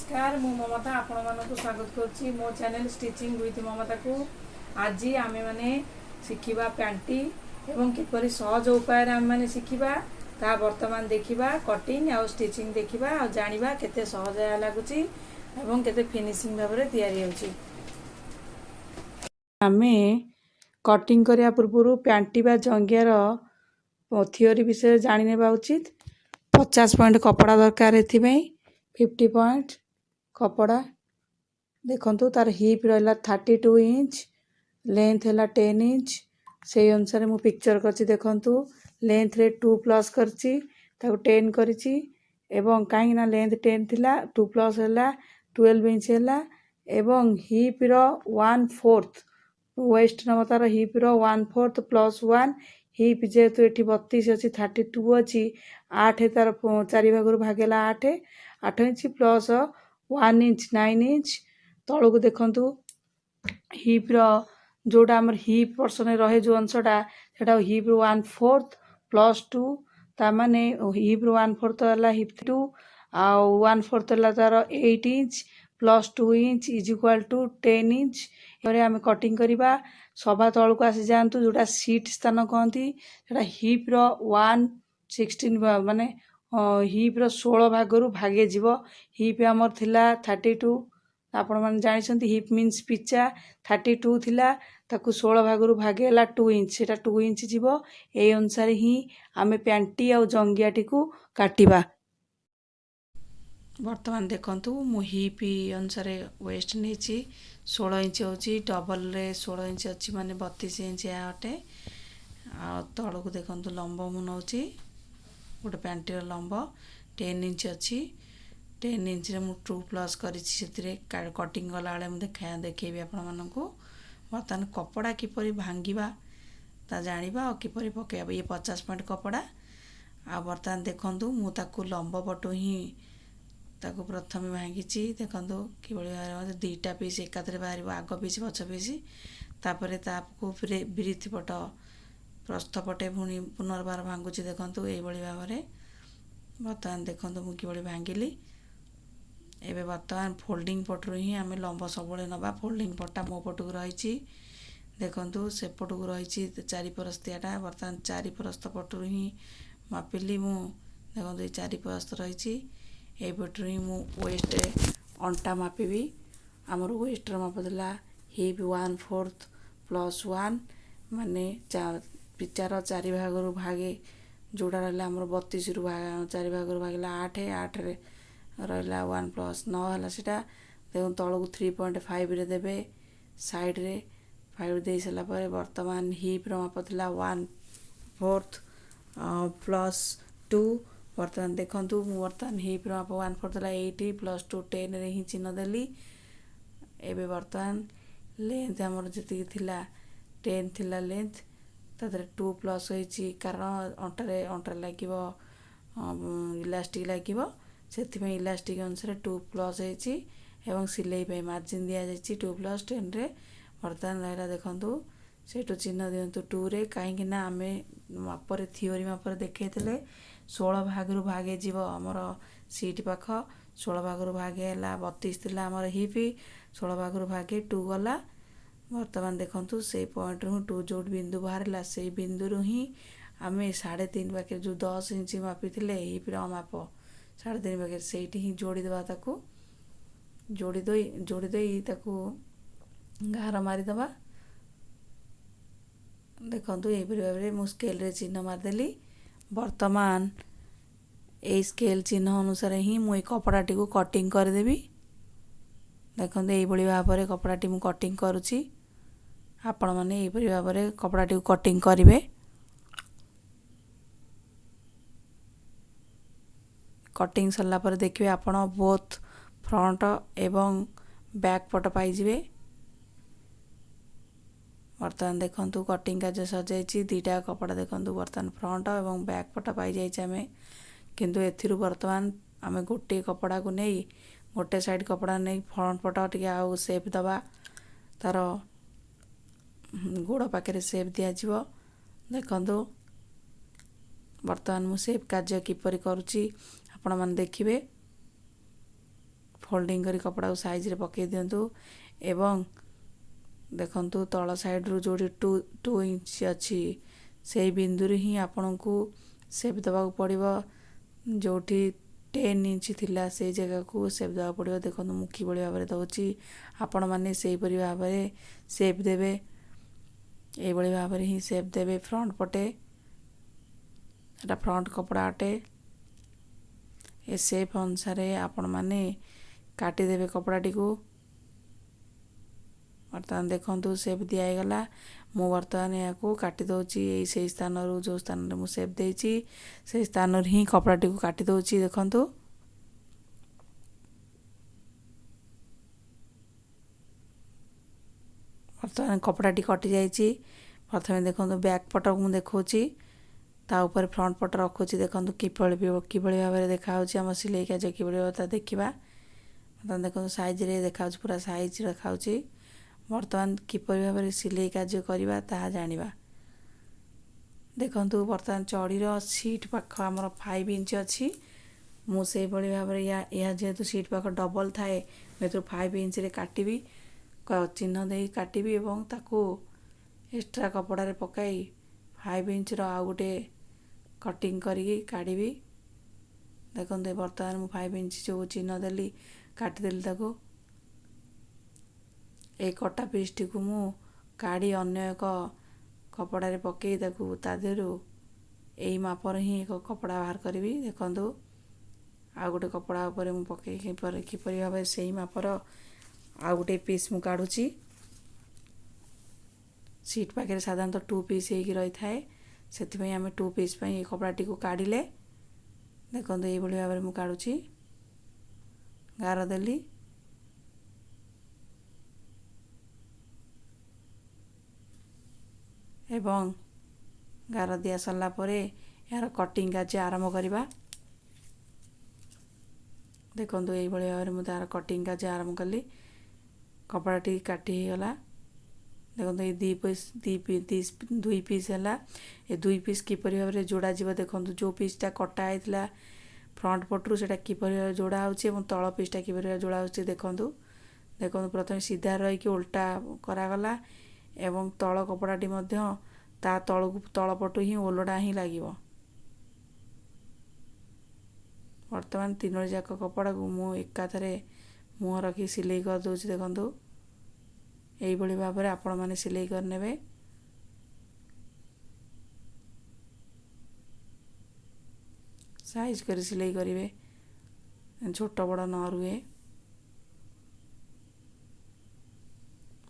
नमस्कार मु ममता आपण मानक स्वागत करुच्ची मो चैनल स्टिचिंग विथ ममता को। आज आम मैंने शिखा पैंटी एवं किपर सहज उपाय आम मैंने शिखा ता वर्तमान देखा कटिंग आउ स्टिचिंग देखा आ जाना केते सहज लगुच एवं केते फिनिशिंग भाव में तैयारी होची। आमे कटिंग करने पूर्व पैंटी बा जंगियार थियोरी विषय जाने उचित। 50 पॉइंट कपड़ा दरकार एथिबे 50 पॉइंट कपड़ा देखंतु तार हिप रहा 32 इंच लेंथ है 10 इंच से अनुसार मु पिक्चर करछि। देखंतु लेंथ रे 2 प्लस करछि ताको 10 करछि एवं कहीं ना लेंथ 10 थिला 2 प्लस हैला 12 इंच हैला एवं हिप रो 1/4 वेस्ट नब तार हिप रो 1/4 प्लस 1 हिप जेतु एठी 32 अछि 32 अछि 8 तार 4 भाग भागेला 8 इंच प्लस 1 इंच 9 इंच तलू को देखंतु हिप रो जोटा हमर हिप पर्सन रहे जो अंशटा सेटा हिप रो 1/4 प्लस 2 ता माने हिप रो 1/4 हला हिप 2 आ 1/4 हला तार 8 inch plus 2 inch is equal to 10 inch. एवरे हम कटिंग करिबा सभा तल को आसी जानतु जोटा सीट स्थान कहती सेटा हिप रो 1/16 माने हिप रो 16 भागरु भागे जीवो। हिप हमर थिला 32 आपण माने जानिसंती हिप मीन्स पिचा 32 थिला ताकू 16 भागरु भागेला 2 इंच सेटा 2 इंच जीवो। ए अनुसार ही आमे पैंटी आ जंगियाटी को काटिबा। वर्तमान देखंतु मु हिप अनुसार वेस्ट नेची 16 इंच होची डबल रे 16 इंच अछि माने 32 इंच आटे आ तळ को देखंतु लंब मु नउची गोटे पैंटी रो लंब 10 इंच अछि 10 इंच रे मु 2 प्लस करिछि सेतिरे कटिंग गला बेले मु देखेबी आपण मानकू। वर्तमान कपड़ा किपरि भांगीबा ता जानिबा और किपरि पकेबा ये 50 पॉइंट कपड़ा आ वर्तमान देखंतु मु ताकू लंब पटो ही ताकू प्रथम भांगीची देखंतु किबळी भारे दुईटा पीस एकाथरे बाहर आग पीस पछ पीस तापरे ताकू बिरिथ पट प्रस्थ पटे पुणी पुनर्बार भांगुची देखंतु एई बळी भाबरे। वर्तमान देखंतु मु किबळी भांगिली एबे वर्तमान फोल्डिंग पटरु ही आमे लंब सबळे नबा फोल्डिंग पट्टा मो पटू रहिची देखंतु से पटू रहिची 4 परस्तियाटा वर्तमान 4 परस्त पटरु ही मापिली मु देखंतु 4 परस्त रहिची ए पटरु ही मु वेस्ट अंटा मापिबी। हमर वेस्ट माप देला हिप 1/4 प्लस 1 माने पिचार 4 भागरु भागे जोड़ा रहला हमर 32 रु 4 भागरु भागला 8 रे रहला 1 प्लस 9 हला सेटा देखो तळो 3.5 रे देबे साइड रे 5 दे सला पर वर्तमान हिप रो माप देला 1/4 प्लस 2 वर्तमान देखंतु मु वर्तमान हिप रो माप 1/4 देला 8 प्लस 2 10 रे ही चिन्ह देली। एबे वर्तमान लेंथ हमर जति थिला 10 थिला लेंथ तादरे 2 प्लस होईची कारण अंटर लागिवो इलास्टिक लागिवो सेति में इलास्टिक अनुसार 2 प्लस होईची एवं सिलाई पे मार्जिन दिया जाईची 2 प्लस 10 रे। वर्तमान रहला देखंतु सेटु चिन्ह दियंतु 2 रे काहे ना आमे मापरे थियोरी मापरे देखैतले 16 भाग रु भागे जीवो हमर सीट पाख 16 भाग रु भागे हला 32 थिला हमर हिप 16 भाग रु भागे 2 गला। वर्तमान देखंतु से पॉइंट रु 2 जोड बिंदु बाहरला से बिंदु रु ही आमे 3.5 बाके जो 10 इंच मापी थिले हिप रो माप 3.5 बाके सेठी ही जोड़ी देबा ताकू जोड़ी देई ताकू गार मारी दबा। देखंतु ए भाबरे मु स्केल रे चिन्ह मार देली। वर्तमान ए स्केल चिन्ह अनुसार ही मु ए कपड़ाटी को कटिंग कर देबी। देखंतु ए बळी भाबरे कपड़ाटी मु कटिंग करूची आपण माने ए बळी भाबरे कपड़ाटी को कटिंग करिवे। कटिंग सरला पर देखिए आपण बोथ फ्रंट एवं बैक पट पाई जिवे। वर्तमान देखंतु कटिंग का जो सजाइछि दीटा कपड़ा देखंतु वर्तमान फ्रंट एवं बैक पट पाई जाइछि आमे किंतु एथिरु वर्तमान आमे गोटे कपड़ा को नहीं गोटे साइड कपड़ा नहीं फ्रंट पट टिके आउ शेप दबा तार गोड़ पाखे शेप दिया जिवो। देखंतु वर्तमान मु शेप कार्य किपरि करूची आपण मान देखिबे। फोल्डिंग करी कपड़ा को साइज रे पकई दिंतु एवं देखंतु तल साइड रू जो 2 इंच अच्छी से बिंदु ही आपण को सेप दबा पड़ो जोठी 10 इंच थिला से जगह को सेप दबा पड़ो देखो मु कि भाव में दौची आपण मैंने से भाव में सेप देवे ये भाव में ही सेप देवे फ्रंट पटे एटा फ्रंट कपड़ा अटे ए सेप अनुसार आपण मैंने काटिदेवे कपड़ाटी को बर्तमान देखंतु सेप दिगला मु बर्तमान या काटी दौची से स्थान रू जो स्थान में मुझे सेप देची से स्थान ही कपड़ाटी को काटी दौची देखंतु बर्तमान कपड़ाटी कटि जाइए प्रथम देखो बैक पट मुझे देखी ता ऊपर फ्रंट पट रखुची देखो कि भाव में देखा आम सिलाई कार्य कि भाव देखा बर्तमान देखो साइज रे देखा पूरा साइज देखा बर्तमान किपरि भाव में सिलाई कार्य करवा ताहा जानिबा देखंतु बर्तमान चढ़ीर सीट पाख आमर 5 इंच अच्छी मुझे भाव में या जेहेतु सीट पाख डबल थाए मुझे 5 इंच रे काटिबी चिन्ह दे काटिबी एवं ताकू एक्स्ट्रा कपड़ा रे पकाई 5 इंच रो आ गोटे कटिंग करी काढ़ी देखते बर्तमान मु 5 इंच जो चिन्ह देली काटिदेली ताकू ए कटा पीस टी को मु काढ़ी अन्य एक कपड़ा रे पकई ताकू ता देहरु एई मापर ही एक कपड़ा बाहर करी देखंतु आ गोटे कपड़ा ऊपर मु पकई किपरि भाव से मापर आ गोटे पीस मु काढ़ुची सीट पाखे साधारणतः 2 पीस हो रही थाए से आम 2 पीस कपड़ाटी को काढ़ले देखो ये भाव में मुझे गार देली एवं गार दिया सरला परे यार कटिंग कार्य आरंभ करवा देखो ये भाव में मुझे कटिंग कार्य आरंभ कली कपड़ाटी काटी गला देखो ये 2 पीस है ये 2 पीस किपरि भाव में जोड़ा जीव देखो जो पीसटा कटा होता फ्रंट पटरू से किपरि भाव जोड़ा हो तल पीसटा किपरि भाव जोड़ा हो देखो देखो प्रथम सीधा रही उल्टा करागला एवं तल कपड़ाटी ता तल पटू ही ओलटा ही लगे बर्तमान 3 जाक कपड़ा को मु एकाथरे मुह रखी सिलाई कर दूची देखो यही भाव में आपण मैंने सिलाई करने साइज कर सिलाई करेंगे छोट बड़ न रुए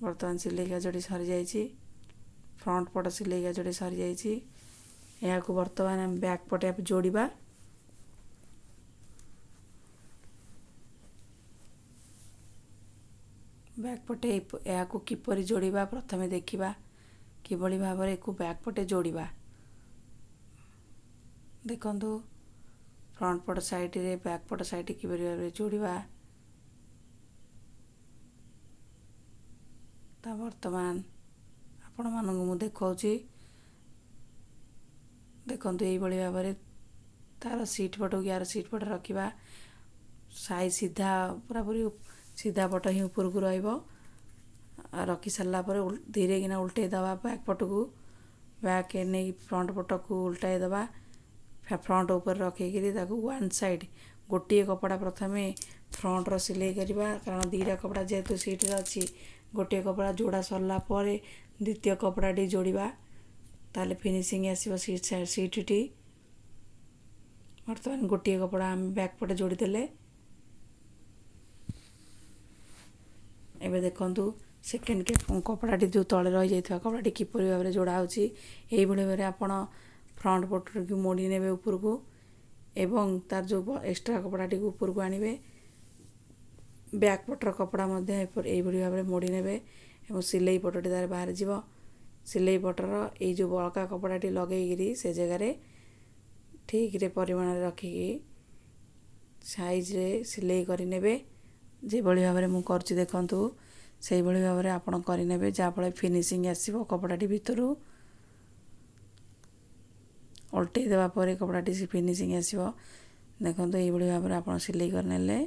बर्तमान सिलाई कार्य सरी जाइए फ्रंट पट सिलाई कार्य सरी जाइए या बर्तमान आम बैक पटे जोड़िबा बैक पटे या किपरि जोड़िबा प्रथमे देखिबा किभली भाव में एक बैक पटे जोड़िबा देखंतु फ्रंट पट साइड रे बैक पट साइड किभली भाव में जोड़िबा ता वर्तमान आपण मानक मु देखौची देखंतु एई भली भाव में तार सीट पट यार सीट पट रखिबा साइज सीधा पूरा पूरी सीधा पट ही ऊपर को रखी सारा पर धीरे किना उल्टे दबा बैक पट को बैक नहीं फ्रंट पट को उल्टाई दबा फ्रंट ऊपर रखिकी वन साइड गोटे कपड़ा प्रथमे फ्रंट रो सिलाई करवा कारण 2टा कपड़ा जेहेतु सीट रे अच्छी गोटे कपड़ा जोड़ा सरला पर द्वितीय कपड़ाटी जोड़िबा ताले फिनिशिंग आसीबो सीट टी बर्तमान गोटे कपड़ा आम बैक पटे जोड़ी देले एबे देखंतु सेकेंड के कपड़ाटी जो तले रही जाइथिबा कपड़ाटी किपरि भाव में जोड़ा होची एई भली भाव में आपण फ्रंट पट को मोड़ी नेबे ऊपर को एवं तार जो एक्स्ट्रा कपड़ाटी को ऊपर को आनिबे बैक पटर कपड़ा मध्य एई भली भाव में मोड़ी नेबे एवं सिलाई पटटी तार बाहर जीव सिलाई पटर ये जो बड़का कपड़ाटी लगेगी से जगह रे ठीक रे परिमाण रे रखिकी साइज रे सिलाई करि नेबे जे भली भाव में मु करछि देखंतु से भली भाव में आपण करि नेबे जा फळे फिनिशिंग आसीबो कपड़ाटी भितरु उल्टे देवा पर कपड़ाटी से फिनिशिंग आसीबो देखंतु ये भली भाव में आपण सिलाई कर नेले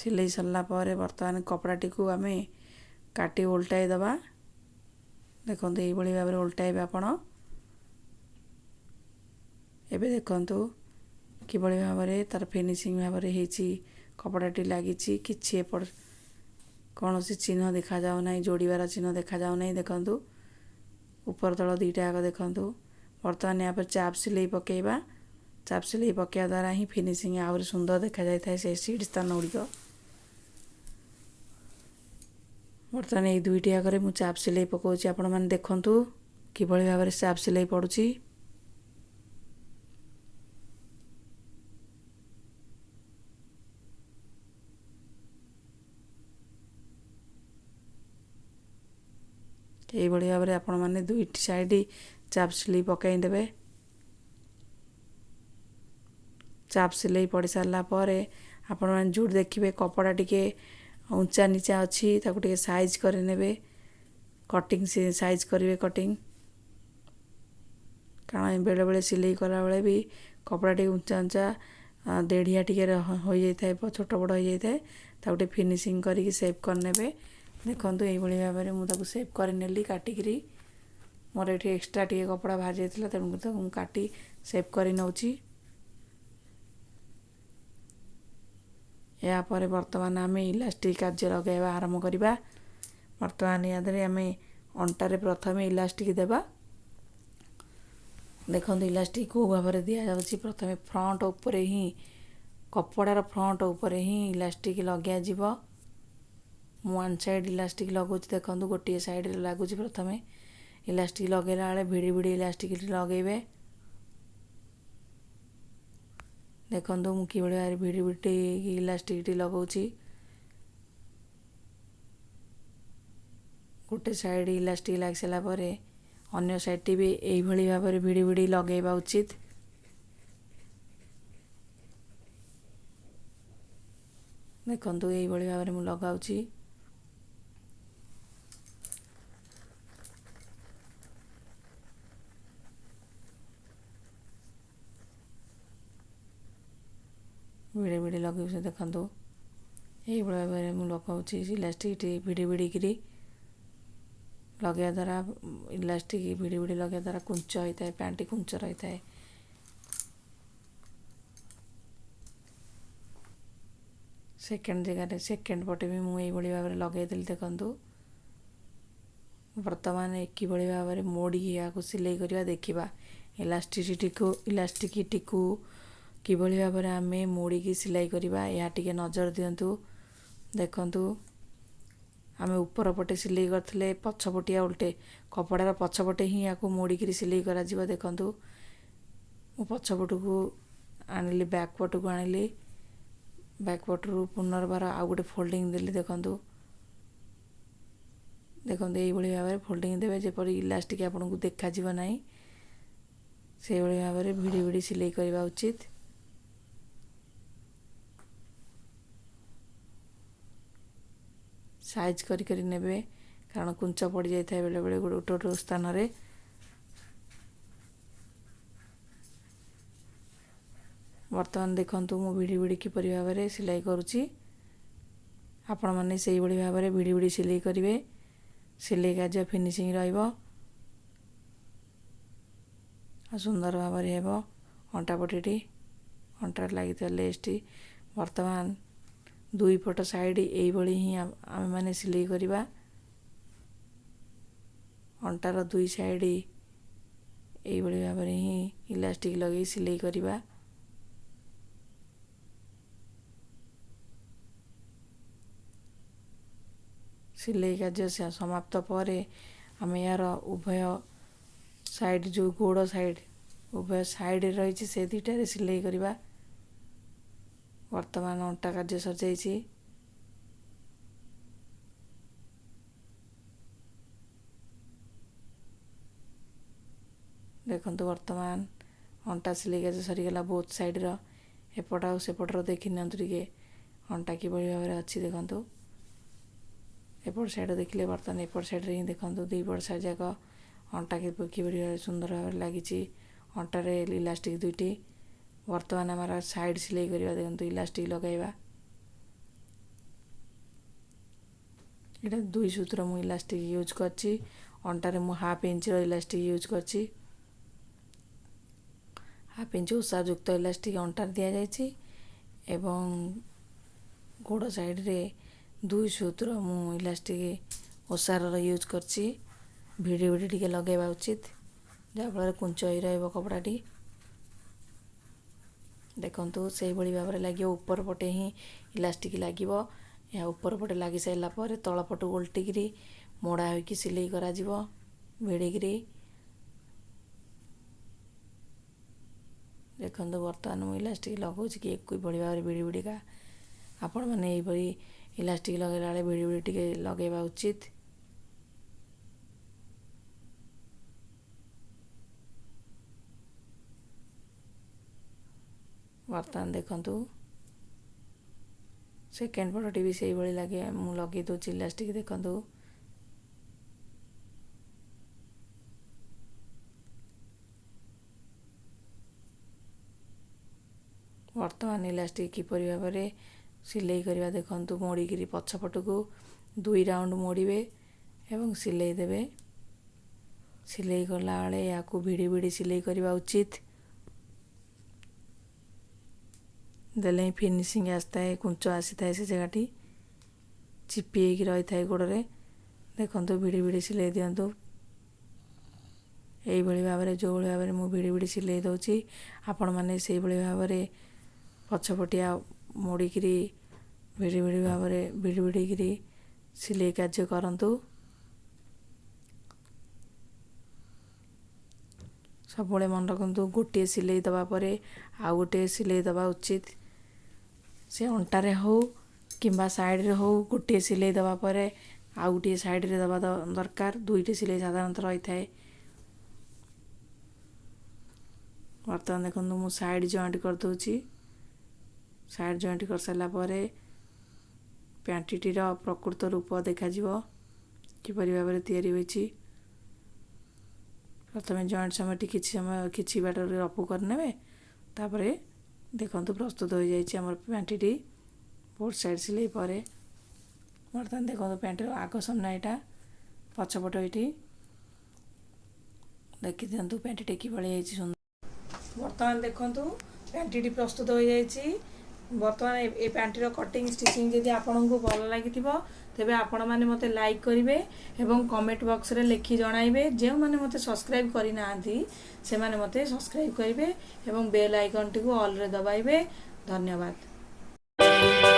सिलाई सरला पर बर्तमान कपड़ाटी को आम काटी उल्टाई दबा। देखो ये भाव में उल्टाइबे आपण। एबे देखंतु किभଳି भाବରେ तार फिनिशिंग भाବରେ ହେଇଛି। कपड़ाटी लगी किसी एपट कौन सी चिन्ह देखा जाऊ ना, जोड़ार चिन्ह देखा जाऊ ना। देखंतु ऊपर तल दुईटा आग देखंतु। बर्तमान यहाँ पर चाप सिलाई पकेबा। चाप सिलाई पकेवा द्वारा ही फिनिशिंग आहरी सुंदर देखा जाए से सीट स्थान गुड़िक। बर्तमान ये दुईटी आगे मुझे चाप सिलाई पकाऊँगी। आपण मैंने देखंतु किभଳି भाବରେ चाप सिलाई पड़ुची। यही भाव में आपण मैंने दुईटी साइड चाप सिलाई पकई देबे। चाप सिलाई पड़ सारा पर आपण मैंने जोड़ देखिए कपड़ा टिके ऊंचा नीचा अच्छी ताकू टिके साइज करे कटिंग से साइज करेंगे कटिंग। कारण बेले बेले सिलाई कला बेले भी कपड़ा टे ऊंचा ऊंचा देढ़िया टिके हो जाए छोट बड़ हो जाए ताकू फिनिशिंग करके सेव करने। देखो ये भाव में मुझे सेव करनेली काटिकी। मोर ये एक्सट्रा टे कपड़ा बाहर जाता तेणु काटी सेव कर नौची। यापर बर्तमान आम इलास्टिक कार्य लगेवा आरंभ करवा। बर्तमान यादे आम अंटारे प्रथम इलास्टिक देवा। देखो इलास्टिक को भाव में दि जाऊँगी। प्रथम फ्रंट उपरे ही कपड़ार फ्रंट उपरे ही इलास्टिक लगे जीव। वन साइड इलास्टिक लगुच। देखो गोटे साइड लगुच। प्रथम इलास्टिक लगेला बेले भिड़ी भिड़ी इलास्टिक लगेबे। देखो मुझे कि भिड़ी भिड़ी इलास्टिक लगाऊँगी। गोटे साइड इलास्टिक लग सारापर अन्य साइड भी यही भाव में भिड़ी भिड़ी लगेबा उचित। देखो यही भाव में मुझे लगाऊँगी। भिड़ी भिड़ी लगे देखो यही भाव में मुझे लगाऊँगी। इलास्टिक भिड़ी भिड़ी लगे द्वारा इलास्टिक भिड़ी भिड़ी लगे द्वारा कुंच होता है। पैंटी कुंच रही है। सेकेंड जगह सेकेंड पटे भी मुझे यही भाव में लगेदी। देखु बर्तमान एक भाव में मोड़ी या सिलाई करवा देखा। इलास्टिक को किभଳି भाବରେ ଆମେ मोड़िकी सिलाई करवा या टिके नजर दिंतु। देखंतु आमे ऊपर पटे सिलाई करथिले पछपटिया उल्टे कपड़ार पछपटे ही या मोड़िकी सिलाई करा जिवो। देखंतु मु पछपट को आनिली बैक पट को आनिली। बैक पटरू पुनर्बार आउ गोटे फोल्डिंग देली। देखंतु देखंतु यही भाव में फोल्डिंग देवे जेपरी इलास्टिक आपको देखा जिवो नाही। से भाव में भिड़ी भिड़ी सिलाई करवा उचित। साइज करी नेबे कारण कुंच पड़ जाए बेले बेले गोटे गोटे स्थान रे। बर्तमान देखंतु मु भिड़ी भिड़ी किपरि भाव में सिलाई करुची। आपण माने सेही भली भाव में भिड़ी भिड़ी सिलाई करिवे। सिलाई कार्य फिनिशिंग रहिबो आ सुंदर भाव में हेबो। अंटा पट्टीटी अंटार लगी लेसटी बर्तमान दुई पट साइड यही भाई ही आम मैंने सिलाई करवा। अंटार दुई साइड यही भाव में ही इलास्टिक लगे सिलाई करवा। सिलाई कार्य समाप्त पर आम यार उभय साइड जो गोड़ साइड उभय साइड रही से दुईटार सिलाई करवा। वर्तमान अंटा कार्य सरजाई। देखंतु वर्तमान अंटा सिलाई कार्य सरीगला। बोथ साइड एपट आ सेपटर देखी निके अंटा कि भाव में अच्छी। देखंतु एपट साइड देखिले बर्तमान एपट साइड ही देखंतु दुई पट साइड जाक अंटा कि सुंदर भाव में लगी। अंटार इलास्टिक दुईटी। वर्तमान हमारा साइड सिलाई करवा। देखो इलास्टिक लगेगा ଏଇଟା 2 सूत्र मु इलास्टिक यूज करछि अंटारे मु हाफ इंच इलास्टिक यूज करछि हाफ इंच ओसा युक्त इलास्टिक अंटार दिया जायछि एवं गोड़ साइड रे 2 सूत्र मु इलास्टिक ओसार यूज करछि भिडी भिडी टिके लगेबा उचित जहाँ फल कुंच ही रहिबो कपड़ाटी देखंतु से भली भाबरे लागियो ऊपर पटे ही इलास्टिक लागिबो या ऊपर पटे लागी साइला पर तळ पटु उल्टिगिरी मोड़ा होइकी सिलाई करा जिवो भिड़िगिरी देखंतु वर्तमान मु इलास्टिक लगाउछि कि एक भली भाबरे भिड़ी भिड़िका आपण माने एई भली इलास्टिक लगेला बेले भिड़ी भिड़ी टिके लगेबा उचित वर्तमान देखंतु सेकेंड पटटी भी से भली लगे मु लगे दो इलास्टिक देखंतु वर्तमान इलास्टिक किपरि भाबरे सिलाई करवा देखंतु मोड़ीगिरी पछपट को 2 राउंड मोड़िबे एवं सिलाई देबे सिलाई करला बेले याकू भिड़ी भिड़ी सिलाई करवा उचित देले फिनिशिंग आस्ता है कुंच आसी थाए से जगहटी चिपी रही थाए गोड़े देखंतु भिड़ी भिड़ी सिलाई दियंतु एई भली भाबरे जो भली भाबरे मु भिड़ी भिड़ी सिलाई दउची आपण माने सेई भली भाबरे पछपटिया मोड़ीगिरी भिड़ी भिड़ी भाबरे भिड़ी भिड़ीगिरी सिलाई कार्य करंतु सब मन रखु गोटे सिलाई दबा परे आउ गोटे सिलाई दबा उचित से अंटारे हो किंबा साइड रे हो गोटे सिलाई दबा परे आउ गोटे साइड रे दबा दरकार दुईटे सिलाई साधारणतः रही थाए वर्तमान देखो मु साइड जॉइंट कर दूची साइड जॉइंट कर सारा पर पैंटीटीर प्रकृत रूप देखा किपरि भाबरे तैयारी होईची प्रथम जॉइंट समय किछि बाट रफू करने तापर देखंतु प्रस्तुत हो जाइए आम पैंटीटी बोथ साइड सिलाई पर बर्तमान देखो पैंटर आग सामना यहाँ पछपट ये देखी दिंतु पैंटीटी कि सुंदर बर्तमान देखो पैंटीटी प्रस्तुत हो जाइए बर्तमान ए पैंटीर कटिंग स्टिचिंग जदि आपन को भल लगी तेबे आपण माने मते लाइक करिवे एवं कमेंट बॉक्स रे लिखि जणाइबे जे माने मते सब्सक्राइब करि नांती से माने मते सब्सक्राइब करिवे एवं बेल आइकन टी को ऑल रे दबाइबे धन्यवाद।